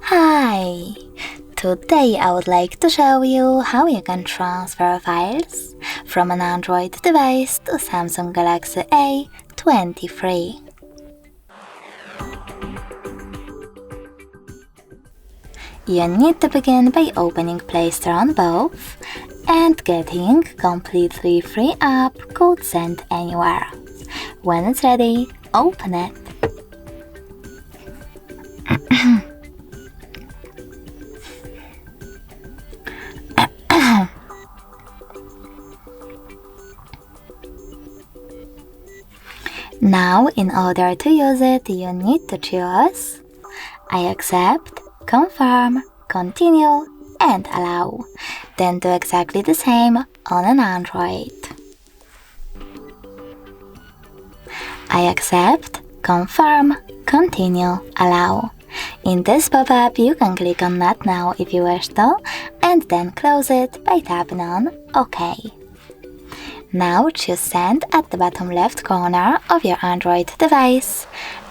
Hi! Today I would like to show you how you can transfer files from an Android device to Samsung Galaxy A23. You need to begin by opening Play Store on both and getting completely free app called Send Anywhere. When it's ready, open it. Now, in order to use it, you need to choose I accept, confirm, continue, and allow. Then do exactly the same on an Android. I accept, confirm, continue, allow. In this pop-up, you can click on Not Now if you wish to, and then close it by tapping on OK. Now choose Send at the bottom left corner of your Android device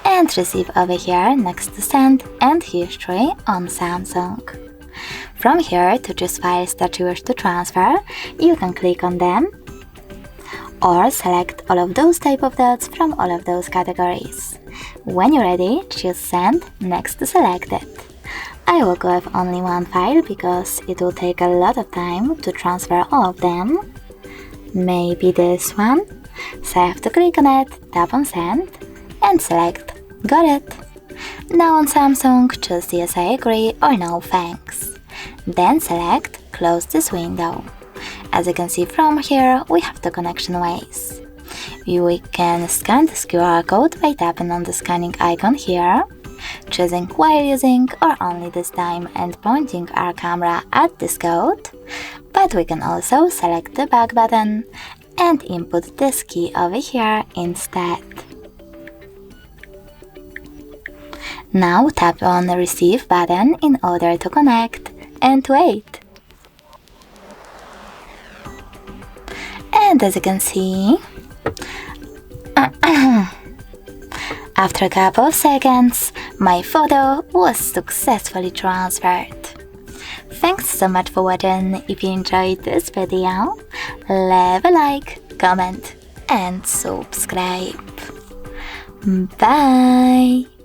and Receive over here next to Send and History on Samsung. From here, to choose files that you wish to transfer, you can click on them or select all of those type of dots from all of those categories. When you're ready, choose Send next to Selected. I will go with only one file because it will take a lot of time to transfer all of them. Maybe this one. So I have to click on it, tap on Send, and select Got it. Now on Samsung, choose Yes I agree or No thanks. Then select Close this window. As you can see from here, we have the connection ways. We can scan this QR code by tapping on the scanning icon here, choosing while using or only this time and pointing our camera at this code, but we can also select the back button and input this key over here instead. Now tap on the Receive button in order to connect and wait. And as you can see, after a couple of seconds, my photo was successfully transferred. Thanks so much for watching. If you enjoyed this video, leave a like, comment and subscribe. Bye!